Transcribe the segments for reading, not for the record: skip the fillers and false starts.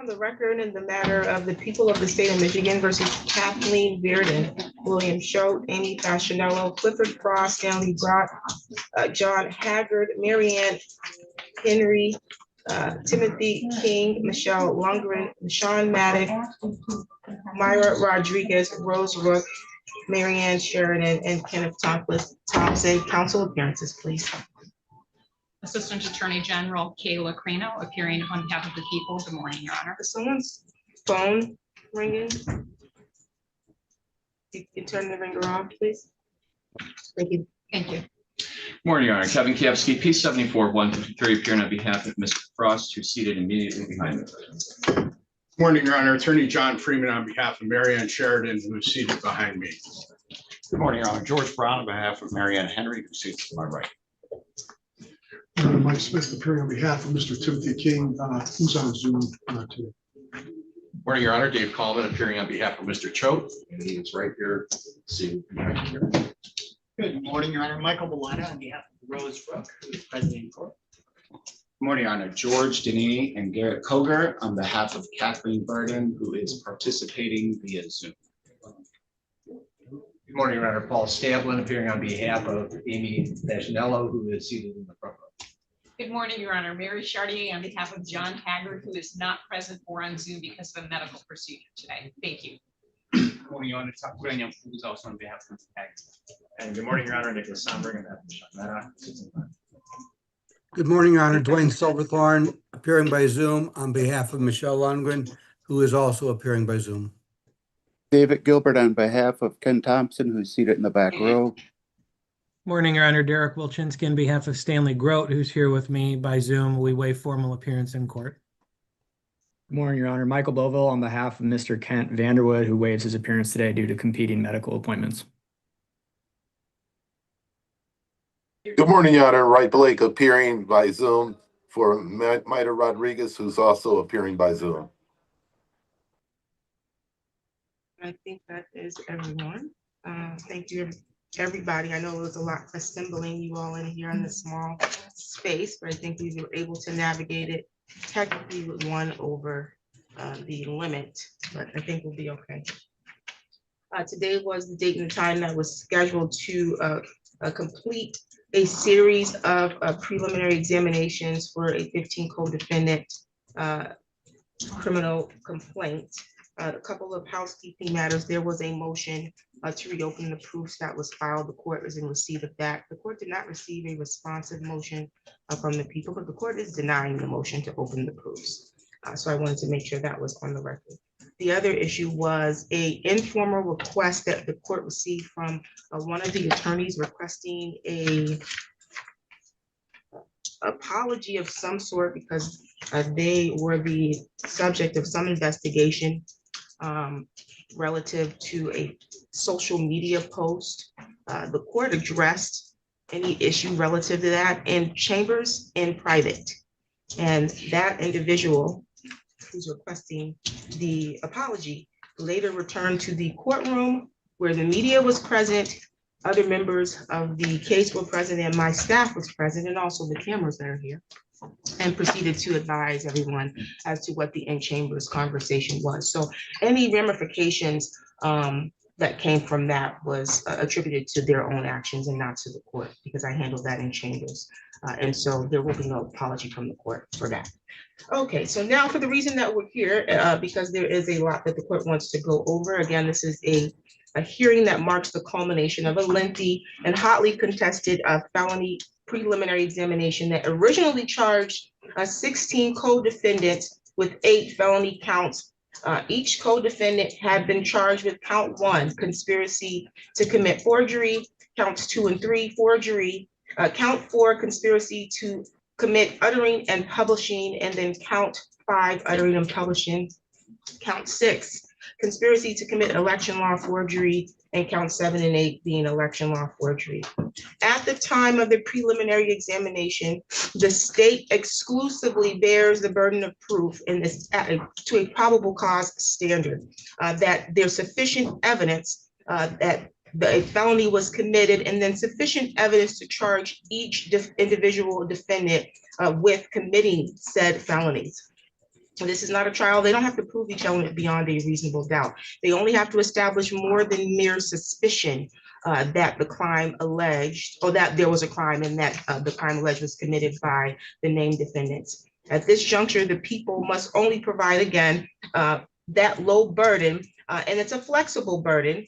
On the record in the matter of the people of the state of Michigan versus Kathleen Bearden, William Schultz, Amy Fascinello, Clifford Frost, Stanley Brock, John Haggard, Marianne Henry, Timothy King, Michelle Lundgren, Sean Maddock, Myra Rodriguez, Rose Rook, Marianne Sheridan, and Kenneth Thompson. Council appearances, please. Assistant Attorney General Kayla Crano, appearing on behalf of the people. Good morning, Your Honor. Is someone's phone ringing? You can turn the ringer off, please. Thank you. Thank you. Morning, Your Honor. Kevin Kiepski, P74-153, appearing on behalf of Mr. Frost, who's seated immediately behind me. Morning, Your Honor. Attorney John Freeman on behalf of Marianne Sheridan, who is seated behind me. Good morning, Your Honor. George Brown on behalf of Marianne Henry, who's seated to my right. Mike Smith appearing on behalf of Mr. Timothy King, who's on Zoom today. Morning, Your Honor. Dave Coleman appearing on behalf of Mr. Choate, and he is right here, seated behind here. Good morning, Your Honor. Michael Milano on behalf of Rose Rook, who is president in court. Good morning, Your Honor. George Denny and Garrett Koger on behalf of Kathleen Bearden, who is participating via Zoom. Good morning, Your Honor. Paul Stablin appearing on behalf of Amy Fascinello, who is seated in the front row. Good morning, Your Honor. Mary Chartier on behalf of John Haggard, who is not present or on Zoom because of a medical procedure today. Thank you. Good morning, Your Honor. Who is also on behalf of Mr. Haggard. And good morning, Your Honor. Nicholas Somberg on behalf of Sean Maddox. Good morning, Your Honor. Dwayne Silverthorne appearing by Zoom on behalf of Michelle Lundgren, who is also appearing by Zoom. David Gilbert on behalf of Ken Thompson, who's seated in the back row. Morning, Your Honor. Derek Wilczynski on behalf of Stanley Grote, who's here with me by Zoom. We waive formal appearance in court. Good morning, Your Honor. Michael Boville on behalf of Mr. Kent Vanderwood, who waives his appearance today due to competing medical appointments. Good morning, Your Honor. Wright Blake appearing by Zoom for Maida Rodriguez, who's also appearing by Zoom. I think that is everyone. Thank you, everybody. I know it was a lot assembling you all in here in this small space, but I think we were able to navigate it technically with one over the limit, but I think we'll be okay. Today was the date and the time that was scheduled to complete a series of preliminary examinations for a 15 co-defendant criminal complaint. A couple of housekeeping matters. There was a motion to reopen the proofs that was filed. The court is in receipt of that. The court did not receive a responsive motion from the people, but the court is denying the motion to open the proofs. So I wanted to make sure that was on the record. The other issue was a informal request that the court received from one of the attorneys requesting a apology of some sort because they were the subject of some investigation relative to a social media post. The court addressed any issue relative to that in chambers in private. And that individual who's requesting the apology later returned to the courtroom where the media was present, other members of the case were present, and my staff was present, and also the cameras that are here, and proceeded to advise everyone as to what the in-chambers conversation was. So any ramifications that came from that was attributed to their own actions and not to the court, because I handled that in chambers. And so there will be no apology from the court for that. Okay, so now for the reason that we're here, because there is a lot that the court wants to go over. Again, this is a hearing that marks the culmination of a lengthy and hotly contested felony preliminary examination that originally charged 16 co-defendants with 8 felony counts. Each co-defendant had been charged with count 1, conspiracy to commit forgery, counts 2 and 3, forgery, count 4, conspiracy to commit uttering and publishing, and then count 5, uttering and publishing, count 6, conspiracy to commit election law forgery, and count 7 and 8 being election law forgery. At the time of the preliminary examination, the state exclusively bears the burden of proof in this to a probable cause standard, that there's sufficient evidence that a felony was committed, and then sufficient evidence to charge each individual defendant with committing said felonies. This is not a trial. They don't have to prove each element beyond a reasonable doubt. They only have to establish more than mere suspicion that the crime alleged, or that there was a crime and that the crime alleged was committed by the named defendants. At this juncture, the people must only provide, again, that low burden, and it's a flexible burden,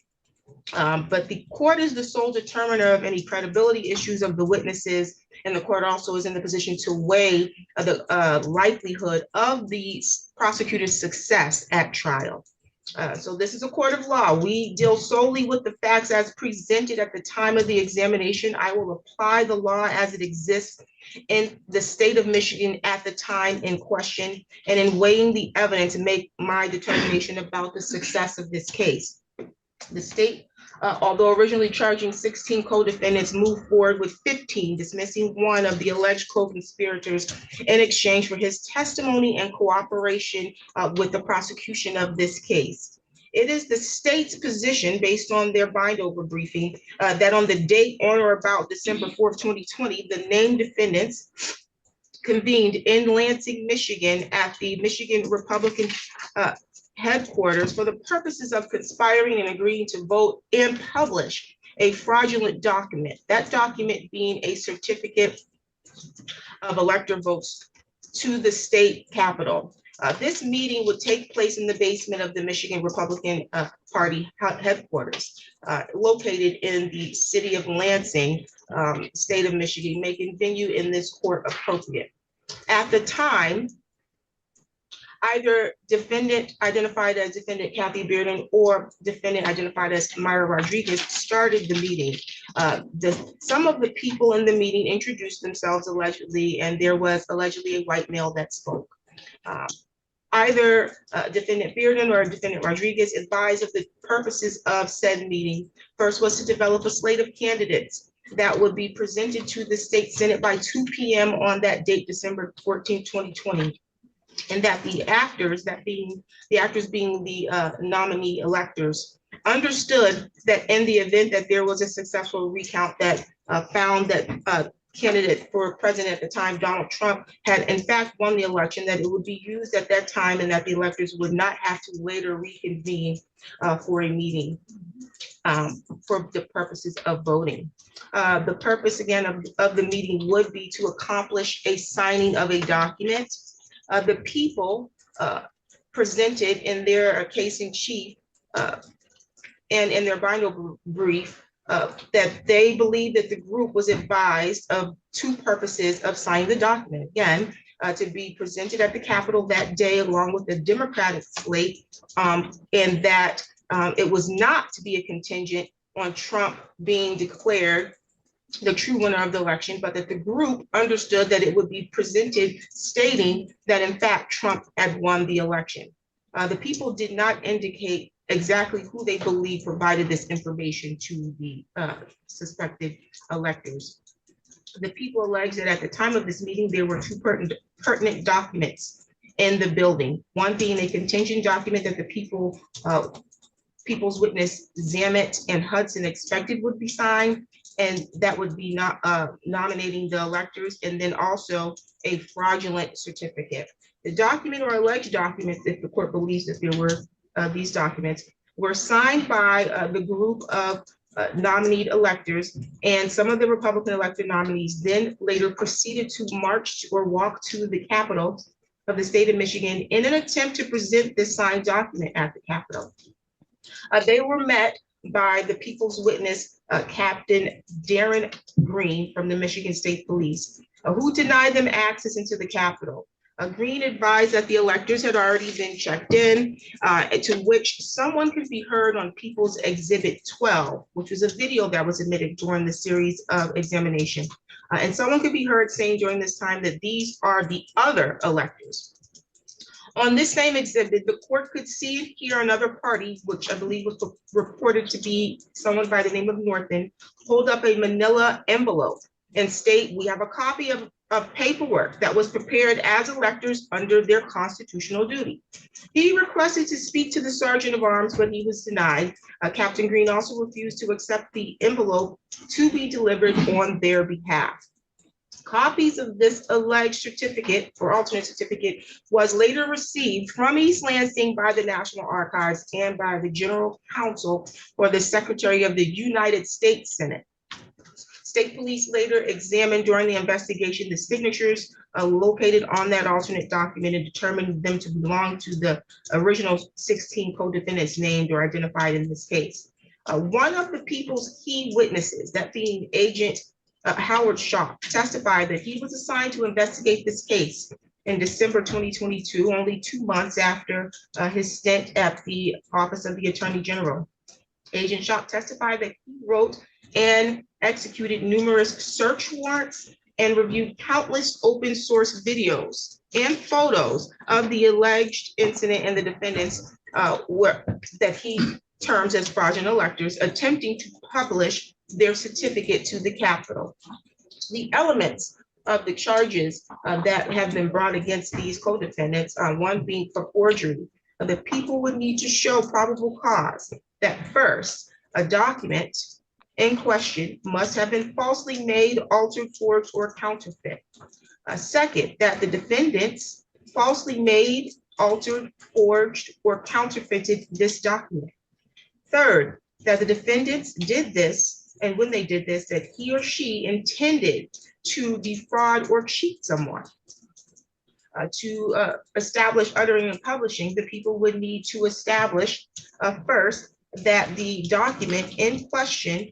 but the court is the sole determiner of any credibility issues of the witnesses, and the court also is in the position to weigh the likelihood of the prosecutor's success at trial. So this is a court of law. We deal solely with the facts as presented at the time of the examination. I will apply the law as it exists in the state of Michigan at the time in question, and in weighing the evidence and make my determination about the success of this case. The state, although originally charging 16 co-defendants, moved forward with 15, dismissing one of the alleged co-conspirators in exchange for his testimony and cooperation with the prosecution of this case. It is the state's position, based on their bind-over briefing, that on the date on or about December 4th, 2020, the named defendants convened in Lansing, Michigan at the Michigan Republican headquarters for the purposes of conspiring and agreeing to vote and publish a fraudulent document. That document being a certificate of elector votes to the state capitol. This meeting would take place in the basement of the Michigan Republican Party headquarters, located in the city of Lansing, state of Michigan, making venue in this court appropriate. At the time, either defendant identified as defendant Kathy Bearden or defendant identified as Myra Rodriguez started the meeting. Some of the people in the meeting introduced themselves allegedly, and there was allegedly a white male that spoke. Either defendant Bearden or defendant Rodriguez advised of the purposes of said meeting. First was to develop a slate of candidates that would be presented to the state Senate by 2 p.m. on that date, December 14, 2020. And that the actors, being the nominee electors, understood that in the event that there was a successful recount that found that candidate for president at the time, Donald Trump, had in fact won the election, that it would be used at that time and that the electors would not have to later reconvene for a meeting for the purposes of voting. The purpose, again, of the meeting would be to accomplish a signing of a document. The people presented in their case in chief and in their binder brief that they believe that the group was advised of two purposes of signing the document. Again, to be presented at the Capitol that day along with the Democratic slate, and that it was not to be a contingent on Trump being declared the true winner of the election, but that the group understood that it would be presented stating that in fact Trump had won the election. The people did not indicate exactly who they believe provided this information to the suspected electors. The people alleged that at the time of this meeting, there were two pertinent documents in the building. One being a contingent document that the people's witness Zamet and Hudson expected would be signed, and that would be not nominating the electors, and then also a fraudulent certificate. The document or alleged documents, if the court believes that there were these documents, were signed by the group of nominated electors, and some of the Republican elected nominees then later proceeded to march or walk to the Capitol of the state of Michigan in an attempt to present this signed document at the Capitol. They were met by the people's witness, Captain Darren Green from the Michigan State Police, who denied them access into the Capitol. Green advised that the electors had already been checked in, to which someone could be heard on People's Exhibit 12, which was a video that was admitted during the series of examination. And someone could be heard saying during this time that these are the other electors. On this same exhibit, the court could see and hear another party, which I believe was reported to be someone by the name of Norton, hold up a manila envelope and state, "We have a copy of paperwork that was prepared as electors under their constitutional duty." He requested to speak to the sergeant of arms, but he was denied. Captain Green also refused to accept the envelope to be delivered on their behalf. Copies of this alleged certificate or alternate certificate was later received from East Lansing by the National Archives and by the General Counsel or the Secretary of the United States Senate. State police later examined during the investigation the signatures located on that alternate document and determined them to belong to the original 16 co-defendants named or identified in this case. One of the people's key witnesses, that being Agent Howard Shaw, testified that he was assigned to investigate this case in December 2022, only 2 months after his stint at the Office of the Attorney General. Agent Shaw testified that he wrote and executed numerous search warrants and reviewed countless open source videos and photos of the alleged incident and the defendants that he terms as fraudulent electors attempting to publish their certificate to the Capitol. The elements of the charges that have been brought against these co-defendants, one being for forgery, the people would need to show probable cause that first, a document in question must have been falsely made, altered, forged, or counterfeit. Second, that the defendants falsely made, altered, forged, or counterfeited this document. Third, that the defendants did this, and when they did this, that he or she intended to defraud or cheat someone. To establish uttering and publishing, the people would need to establish first that the document in question,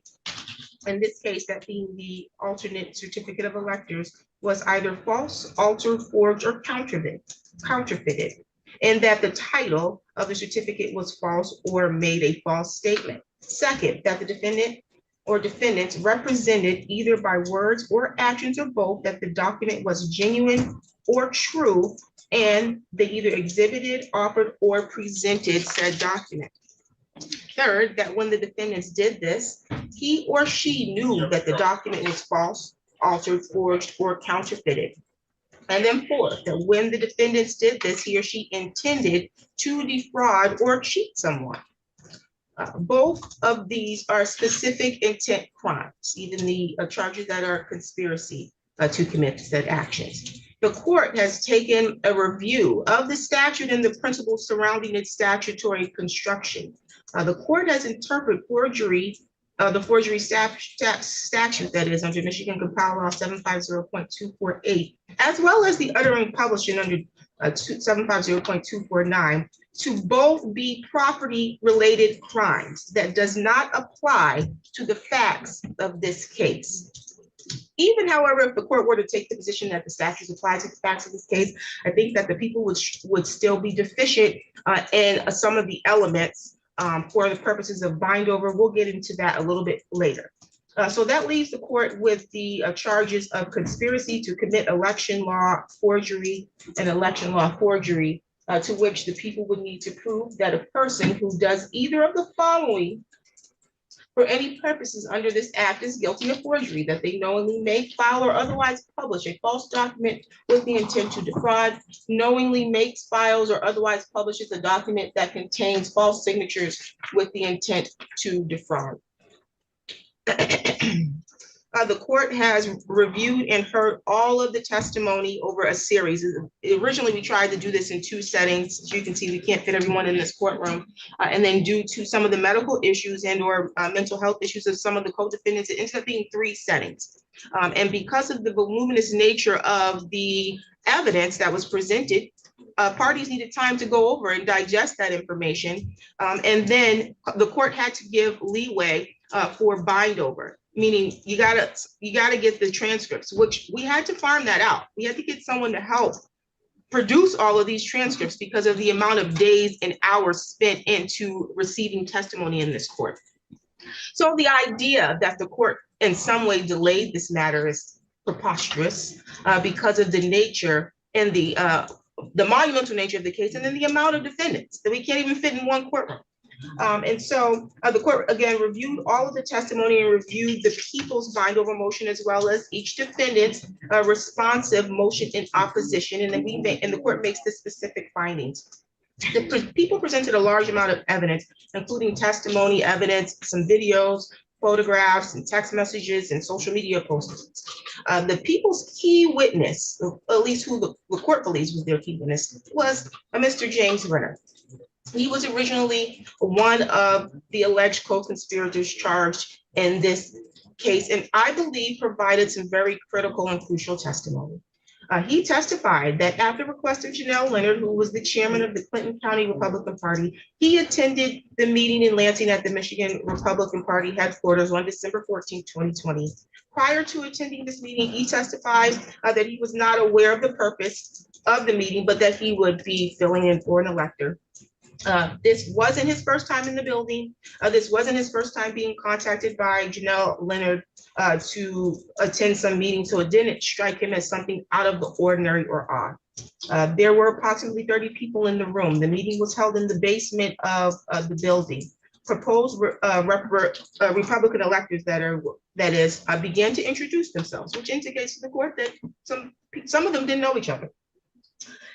in this case, that being the alternate certificate of electors, was either false, altered, forged, or counterfeited, and that the title of the certificate was false or made a false statement. Second, that the defendant or defendants represented either by words or actions or both that the document was genuine or true, and they either exhibited, offered, or presented said document. Third, that when the defendants did this, he or she knew that the document was false, altered, forged, or counterfeited. And then fourth, that when the defendants did this, he or she intended to defraud or cheat someone. Both of these are specific intent crimes, even the charges that are conspiracy to commit said actions. The court has taken a review of the statute and the principles surrounding its statutory construction. The court has interpreted forgery, the forgery statute that is under Michigan Compiled Law 750.248, as well as the uttering publishing under 750.249, to both be property-related crimes that does not apply to the facts of this case. Even, however, if the court were to take the position that the statute applies to the facts of this case, I think that the people would still be deficient in some of the elements for the purposes of bind over. We'll get into that a little bit later. So that leaves the court with the charges of conspiracy to commit election law forgery and election law forgery, to which the people would need to prove that a person who does either of the following for any purposes under this act is guilty of forgery, that they knowingly make, file, or otherwise publish a false document with the intent to defraud, knowingly makes, files, or otherwise publishes a document that contains false signatures with the intent to defraud. The court has reviewed and heard all of the testimony over a series. Originally, we tried to do this in 2 settings. As you can see, we can't fit everyone in this courtroom. And then due to some of the medical issues and or mental health issues of some of the co-defendants, it ended up being 3 settings. And because of the voluminous nature of the evidence that was presented, parties needed time to go over and digest that information. And then the court had to give leeway for bind over. Meaning you gotta get the transcripts, which we had to farm that out. We had to get someone to help produce all of these transcripts because of the amount of days and hours spent into receiving testimony in this court. So the idea that the court in some way delayed this matter is preposterous because of the nature and the monumental nature of the case, and then the amount of defendants that we can't even fit in one courtroom. And so the court again reviewed all of the testimony and reviewed the people's bind over motion as well as each defendant's responsive motion in opposition, and then the court makes the specific findings. The people presented a large amount of evidence, including testimony, evidence, some videos, photographs and text messages and social media posts. The people's key witness, at least who the court believes was their key witness, was a Mr. James Renner. He was originally one of the alleged co-conspirators charged in this case, and I believe provided some very critical and crucial testimony. He testified that at the request of Janelle Leonard, who was the chairman of the Clinton County Republican Party, he attended the meeting in Lansing at the Michigan Republican Party headquarters on December 14, 2020. Prior to attending this meeting, he testified that he was not aware of the purpose of the meeting, but that he would be filling in for an elector. This wasn't his first time in the building. This wasn't his first time being contacted by Janelle Leonard to attend some meeting, so it didn't strike him as something out of the ordinary or odd. There were approximately 30 people in the room. The meeting was held in the basement of the building. Proposed Republican electors began to introduce themselves, which indicates to the court that some of them didn't know each other.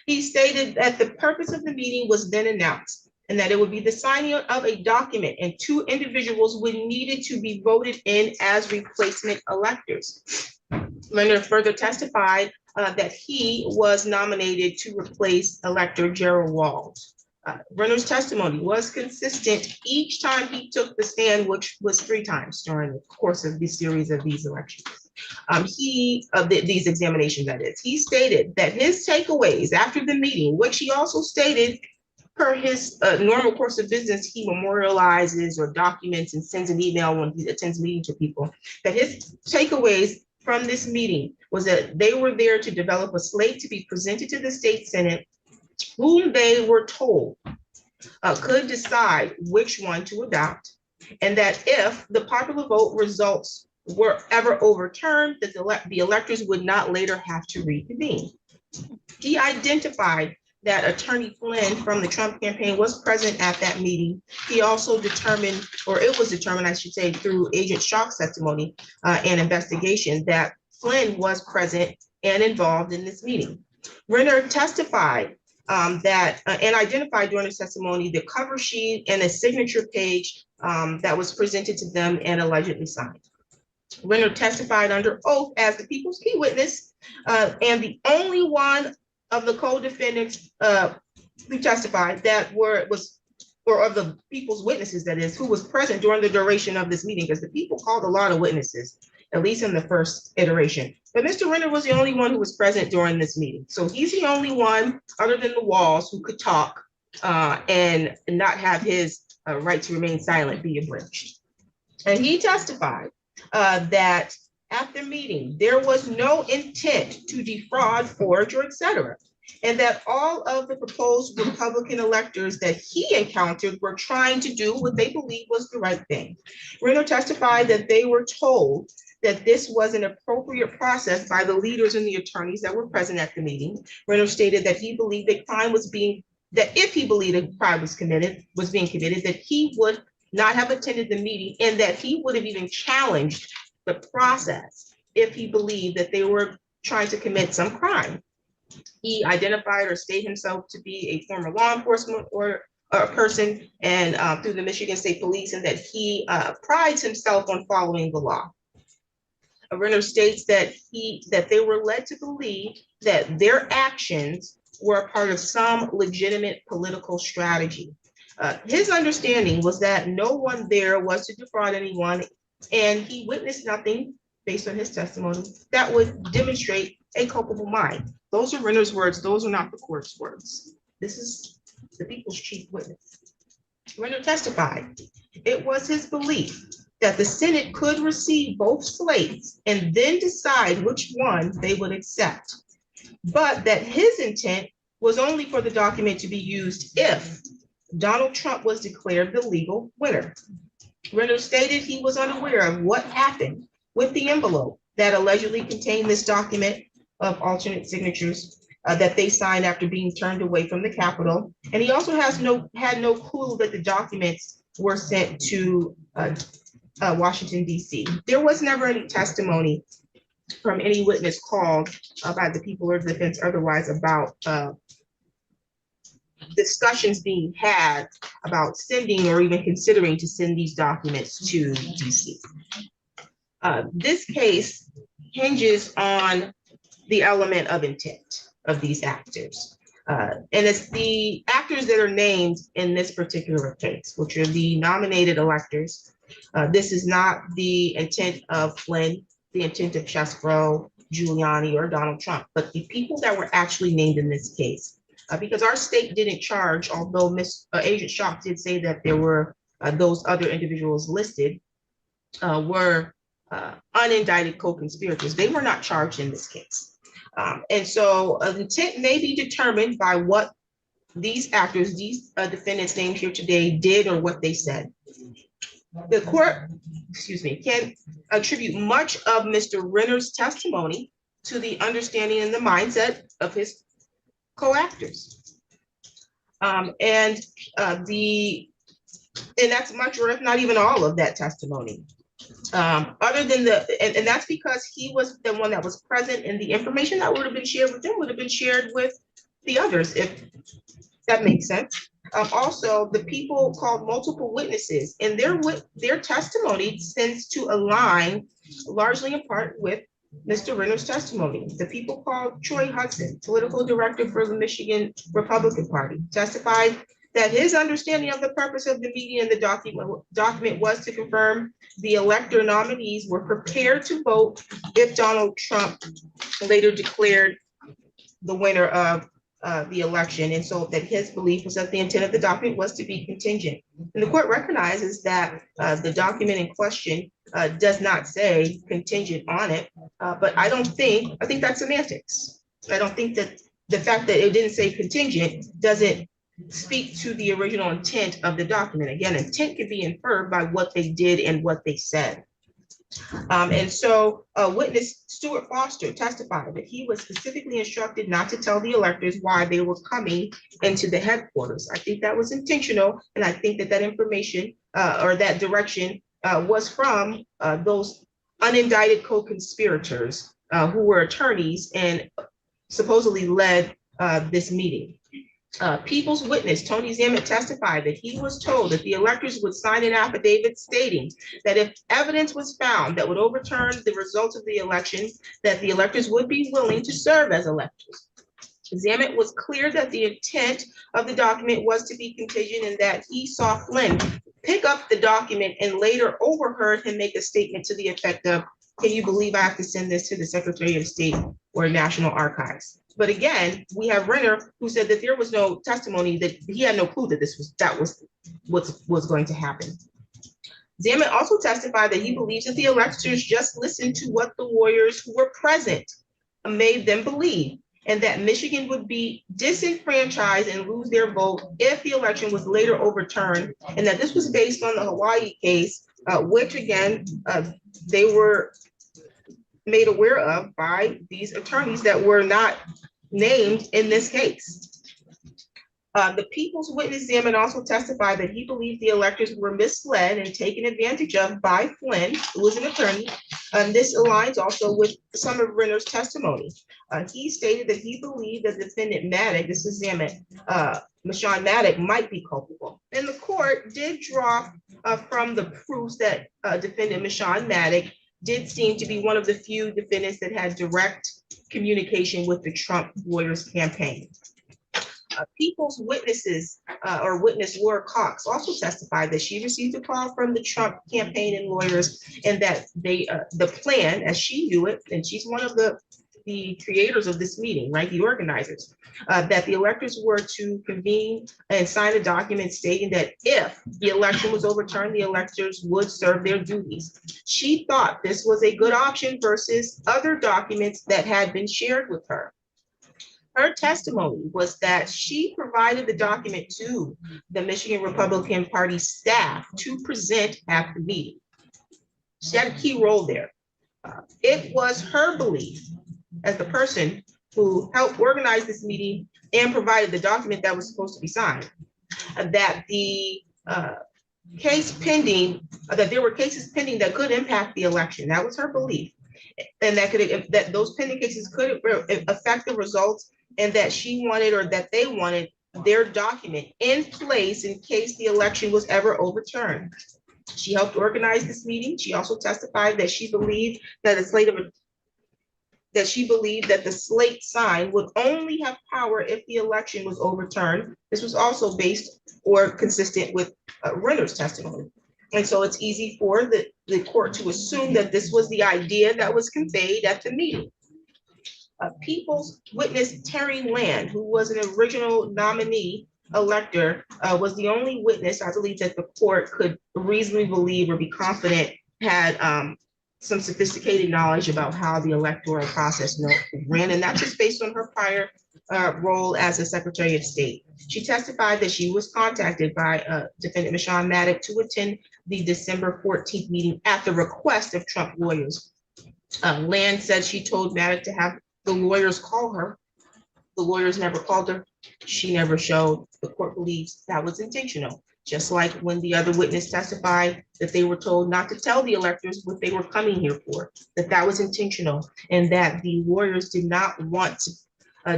He stated that the purpose of the meeting was then announced and that it would be the signing of a document and 2 individuals would needed to be voted in as replacement electors. Leonard further testified that he was nominated to replace elector Gerald Walls. Renner's testimony was consistent each time he took the stand, which was 3 times during the course of the series of these elections. These examinations, that is. He stated that his takeaways after the meeting, which he also stated per his normal course of business, he memorializes or documents and sends an email when he attends meetings to people, that his takeaways from this meeting was that they were there to develop a slate to be presented to the state Senate, whom they were told could decide which one to adopt, and that if the popular vote results were ever overturned, that the electors would not later have to reconvene. He identified that Attorney Flynn from the Trump campaign was present at that meeting. He also determined, or it was determined, I should say, through Agent Shock's testimony and investigation, that Flynn was present and involved in this meeting. Renner testified and identified during his testimony the cover sheet and a signature page that was presented to them and allegedly signed. Renner testified under oath as the people's key witness and the only one of the co-defendants who testified or of the people's witnesses, that is, who was present during the duration of this meeting, because the people called a lot of witnesses, at least in the first iteration. But Mr. Renner was the only one who was present during this meeting. So he's the only one, other than the Walls, who could talk and not have his right to remain silent be abridged. And he testified that at the meeting, there was no intent to defraud, forge, or etc., and that all of the proposed Republican electors that he encountered were trying to do what they believed was the right thing. Renner testified that they were told that this was an appropriate process by the leaders and the attorneys that were present at the meeting. Renner stated that he believed a crime was if he believed a crime was being committed, that he would not have attended the meeting, and that he would have even challenged the process if he believed that they were trying to commit some crime. He identified or stated himself to be a former law enforcement or a person and through the Michigan State Police, and that he prides himself on following the law. Renner states that they were led to believe that their actions were a part of some legitimate political strategy. His understanding was that no one there was to defraud anyone, and he witnessed nothing, based on his testimony, that would demonstrate a culpable mind. Those are Renner's words. Those are not the court's words. This is the people's chief witness. Renner testified it was his belief that the Senate could receive both slates and then decide which one they would accept, but that his intent was only for the document to be used if Donald Trump was declared the legal winner. Renner stated he was unaware of what happened with the envelope that allegedly contained this document of alternate signatures that they signed after being turned away from the Capitol. And he also had no clue that the documents were sent to Washington, D.C. There was never any testimony from any witness called by the people or the defense otherwise about discussions being had about sending or even considering to send these documents to DC. This case hinges on the element of intent of these actors. And it's the actors that are named in this particular case, which are the nominated electors. This is not the intent of Flynn, the intent of Chesbro, Giuliani, or Donald Trump, but the people that were actually named in this case. Because our state didn't charge, although Agent Shock did say that there were those other individuals listed were unindicted co-conspirators. They were not charged in this case. And so intent may be determined by what these actors, these defendants named here today did or what they said. The court, can attribute much of Mr. Renner's testimony to the understanding and the mindset of his co-actors. And that's much, or if not even all of that testimony. Other than and that's because he was the one that was present, and the information that would have been shared with him would have been shared with the others, if that makes sense. Also, the people called multiple witnesses, and their testimony tends to align largely in part with Mr. Renner's testimony. The people called Troy Hudson, political director for the Michigan Republican Party, testified that his understanding of the purpose of the meeting and the document was to confirm the elector nominees were prepared to vote if Donald Trump later declared the winner of the election. And so that his belief was that the intent of the document was to be contingent. And the court recognizes that the document in question does not say contingent on it, but I think that's semantics. I don't think that the fact that it didn't say contingent doesn't speak to the original intent of the document. Again, intent can be inferred by what they did and what they said. And so witness Stuart Foster testified that he was specifically instructed not to tell the electors why they were coming into the headquarters. I think that was intentional, and I think that that information or that direction was from those unindicted co-conspirators who were attorneys and supposedly led this meeting. People's witness Tony Zammit testified that he was told that the electors would sign an affidavit stating that if evidence was found that would overturn the results of the election, that the electors would be willing to serve as electors. Zammit was clear that the intent of the document was to be contingent, and that he saw Flynn pick up the document and later overheard him make a statement to the effect of, "Can you believe I have to send this to the Secretary of State or National Archives?" But again, we have Renner, who said that there was no testimony, that he had no clue that that was going to happen. Zammit also testified that he believes that the electors just listened to what the lawyers who were present made them believe, and that Michigan would be disenfranchised and lose their vote if the election was later overturned, and that this was based on the Hawaii case, which again, they were made aware of by these attorneys that were not named in this case. The people's witness Zammit also testified that he believed the electors were misled and taken advantage of by Flynn, who was an attorney. This aligns also with some of Renner's testimony. He stated that he believed that defendant Maddock, this is Zammit, Michonne Maddock might be culpable. And the court did draw from the proofs that defendant Michonne Maddock did seem to be one of the few defendants that had direct communication with the Trump lawyers campaign. People's witnesses or witness Laura Cox also testified that she received a call from the Trump campaign and lawyers, and that they the plan, as she knew it, and she's one of the creators of this meeting, right, the organizers, that the electors were to convene and sign a document stating that if the election was overturned, the electors would serve their duties. She thought this was a good option versus other documents that had been shared with her. Her testimony was that she provided the document to the Michigan Republican Party staff to present at the meeting. She had a key role there. It was her belief, as the person who helped organize this meeting and provided the document that was supposed to be signed, that the case pending, that there were cases pending that could impact the election. That was her belief, and that those pending cases could affect the results, and that she wanted, or that they wanted, their document in place in case the election was ever overturned. She helped organize this meeting. She also testified that she believed that the slate sign would only have power if the election was overturned. This was also based or consistent with Renner's testimony. And so it's easy for the court to assume that this was the idea that was conveyed at the meeting. People's witness Terry Land, who was an original nominee elector, was the only witness, I believe, that the court could reasonably believe or be confident had some sophisticated knowledge about how the electoral process ran, and that's just based on her prior role as a Secretary of State. She testified that she was contacted by defendant Michonne Maddock to attend the December 14th meeting at the request of Trump lawyers. Land said she told Maddock to have the lawyers call her. The lawyers never called her. She never showed. The court believes that was intentional. Just like when the other witness testified that they were told not to tell the electors what they were coming here for, that was intentional, and that the lawyers did not want to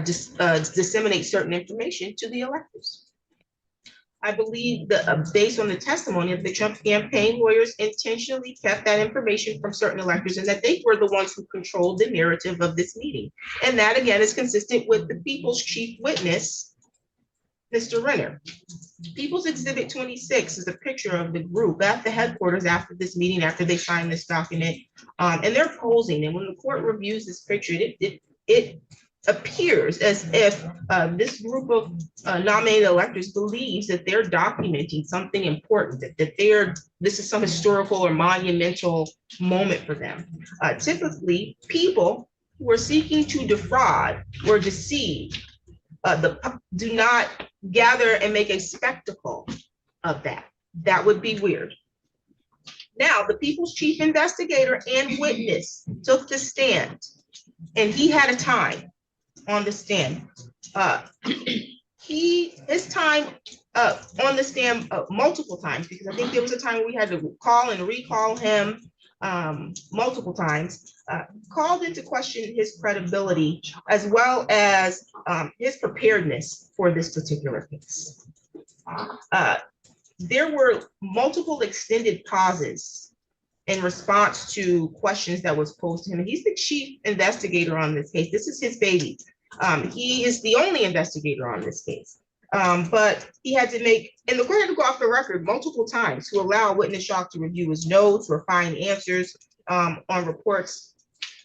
disseminate certain information to the electors. I believe that based on the testimony of the Trump campaign, lawyers intentionally kept that information from certain electors, and that they were the ones who controlled the narrative of this meeting. And that, again, is consistent with the people's chief witness, Mr. Renner. People's Exhibit 26 is a picture of the group at the headquarters after this meeting, after they signed this document, and they're posing. And when the court reviews this picture, it appears as if this group of nominated electors believes that they're documenting something important, that this is some historical or monumental moment for them. Typically, people who are seeking to defraud or deceive do not gather and make a spectacle of that. That would be weird. Now, the people's chief investigator and witness took the stand, and he had a time on the stand. His time on the stand multiple times, because I think there was a time we had to call and recall him multiple times, called into question his credibility as well as his preparedness for this particular case. There were multiple extended pauses in response to questions that was posed to him. He's the chief investigator on this case. This is his baby. He is the only investigator on this case. But he had to make, and the court had to go off the record multiple times to allow witness Shock to review his notes, refine answers on reports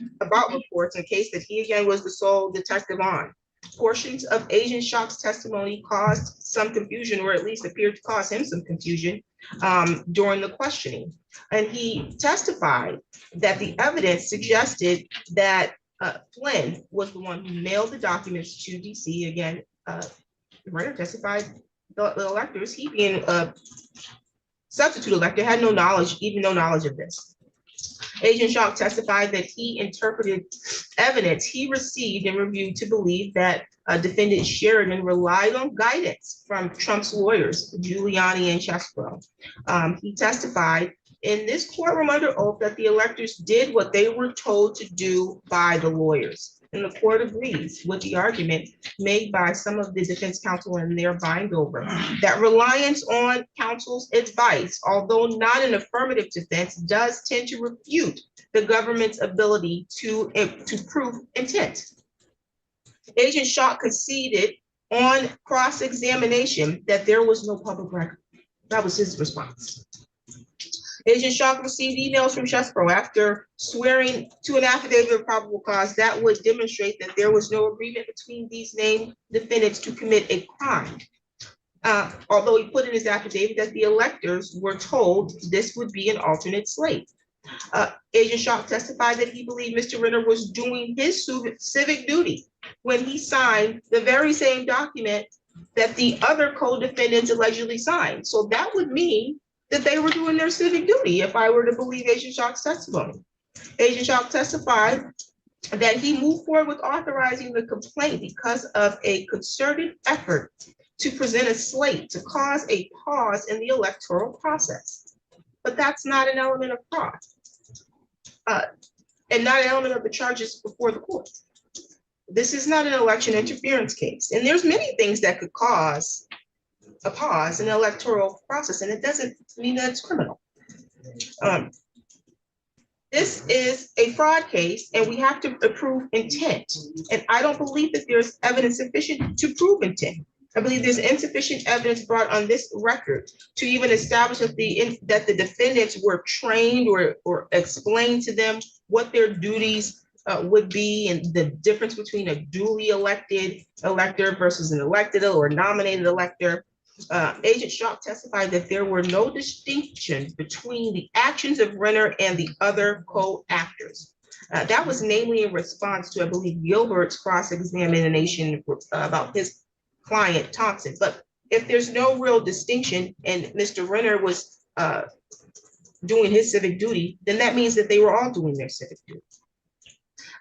in case that he again was the sole detective on. Portions of Agent Shock's testimony caused some confusion, or at least appeared to cause him some confusion during the questioning. And he testified that the evidence suggested that Flynn was the one who mailed the documents to DC. Again, Renner testified the electors, he being a substitute elector, had no knowledge of this. Agent Shock testified that he interpreted evidence he received and reviewed to believe that defendant Sheridan relied on guidance from Trump's lawyers, Giuliani and Chesbro. He testified in this courtroom under oath that the electors did what they were told to do by the lawyers. And the court agrees with the argument made by some of the defense counsel in their bind over that reliance on counsel's advice, although not an affirmative defense, does tend to refute the government's ability to prove intent. Agent Shock conceded on cross-examination that there was no public record. That was his response. Agent Shock received emails from Chesbro after swearing to an affidavit of probable cause that would demonstrate that there was no agreement between these named defendants to commit a crime. Although he put in his affidavit that the electors were told this would be an alternate slate. Agent Shock testified that he believed Mr. Renner was doing his civic duty when he signed the very same document that the other co-defendants allegedly signed. So that would mean that they were doing their civic duty if I were to believe Agent Shock's testimony. Agent Shock testified that he moved forward with authorizing the complaint because of a concerted effort to present a slate to cause a pause in the electoral process. But that's not an element of fraud and not an element of the charges before the court. This is not an election interference case. And there's many things that could cause a pause in the electoral process, and it doesn't mean that it's criminal. This is a fraud case, and we have to prove intent. And I don't believe that there's evidence sufficient to prove intent. I believe there's insufficient evidence brought on this record to even establish that the defendants were trained or explained to them what their duties would be, and the difference between a duly elected elector versus an elected or nominated elector. Agent Sharp testified that there were no distinctions between the actions of Renner and the other co-actors. That was namely in response to, I believe, Gilbert's cross-examination about his client Thompson. But if there's no real distinction and Mr. Renner was doing his civic duty, then that means that they were all doing their civic duty.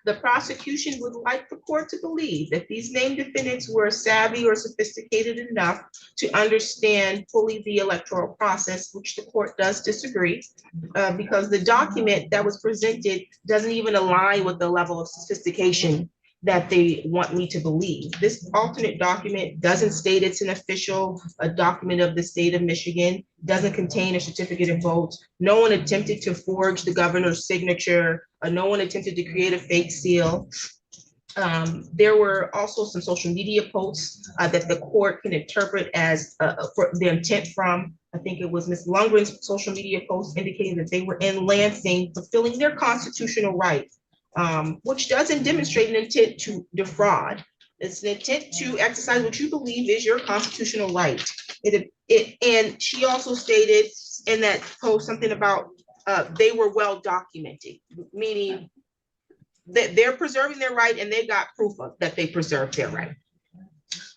The prosecution would like the court to believe that these named defendants were savvy or sophisticated enough to understand fully the electoral process, which the court does disagree, because the document that was presented doesn't even align with the level of sophistication that they want me to believe. This alternate document doesn't state it's an official document of the state of Michigan, doesn't contain a certificate of vote. No one attempted to forge the governor's signature. No one attempted to create a fake seal. There were also some social media posts that the court can interpret as for the intent from. I think it was Ms. Lundgren's social media post indicating that they were in Lansing fulfilling their constitutional right, which doesn't demonstrate an intent to defraud. It's an intent to exercise what you believe is your constitutional right. And she also stated in that post something about they were well documented, meaning that they're preserving their right and they got proof of that they preserved their right.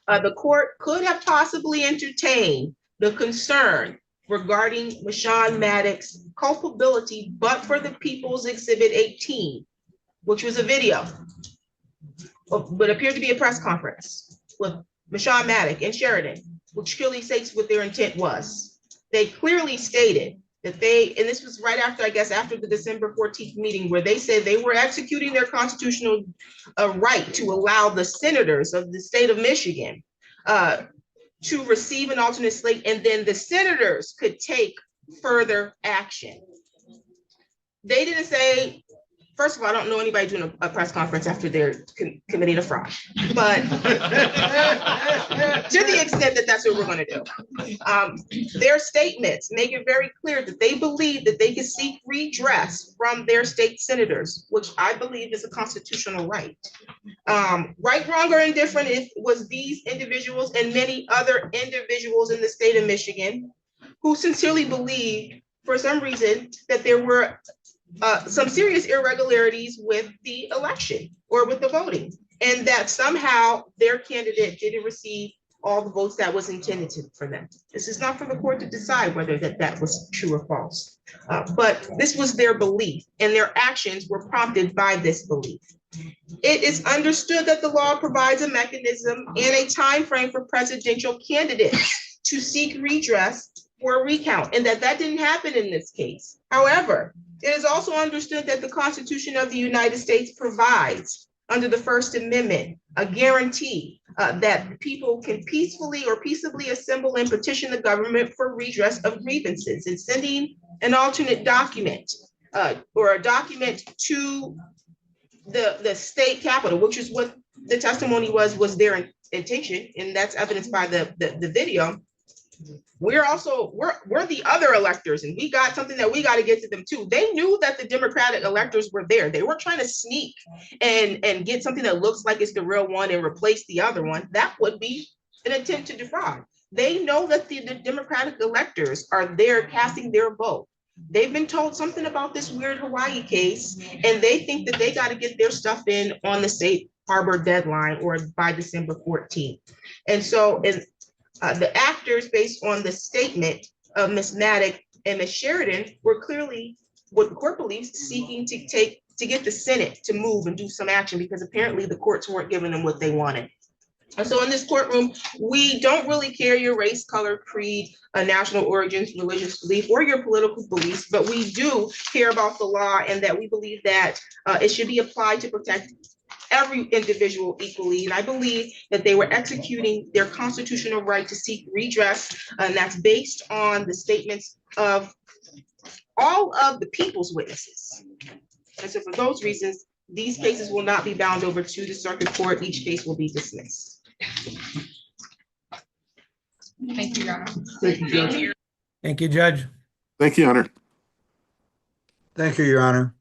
The court could have possibly entertained the concern regarding Michonne Maddox's culpability, but for the People's Exhibit 18, which was a video, but appeared to be a press conference with Michonne Maddox and Sheridan, which clearly states what their intent was. They clearly stated that and this was right after, I guess, after the December 14th meeting, where they said they were executing their constitutional right to allow the senators of the state of Michigan to receive an alternate slate, and then the senators could take further action. They didn't say, first of all, I don't know anybody doing a press conference after they're committing a fraud, but to the extent that that's what we're going to do. Their statements make it very clear that they believe that they can seek redress from their state senators, which I believe is a constitutional right. Right, wrong, or indifferent, it was these individuals and many other individuals in the state of Michigan who sincerely believed, for some reason, that there were some serious irregularities with the election or with the voting, and that somehow their candidate didn't receive all the votes that was intended for them. This is not for the court to decide whether that was true or false, but this was their belief, and their actions were prompted by this belief. It is understood that the law provides a mechanism and a time frame for presidential candidates to seek redress for a recount, and that didn't happen in this case. However, it is also understood that the Constitution of the United States provides, under the First Amendment, a guarantee that people can peacefully or peaceably assemble and petition the government for redress of grievances, and sending an alternate document or a document to the state capitol, which is what the testimony was their intention, and that's evidenced by the video. We're the other electors, and we got something that we got to get to them too. They knew that the Democratic electors were there. They weren't trying to sneak and get something that looks like it's the real one and replace the other one. That would be an attempt to defraud. They know that the Democratic electors are there casting their vote. They've been told something about this weird Hawaii case, and they think that they got to get their stuff in on the safe harbor deadline or by December 14th. And so the actors, based on the statement of Ms. Maddox and Ms. Sheridan, were clearly, what the court believes, seeking to get the Senate to move and do some action, because apparently the courts weren't giving them what they wanted. And so in this courtroom, we don't really care your race, color, creed, national origins, religious belief, or your political beliefs, but we do care about the law, and that we believe that it should be applied to protect every individual equally, and I believe that they were executing their constitutional right to seek redress, and that's based on the statements of all of the people's witnesses. And so for those reasons, these cases will not be bound over to the circuit court. Each case will be dismissed. Thank you, Your Honor. Thank you, Judge. Thank you, Judge. Thank you, Your Honor. Thank you, Your Honor.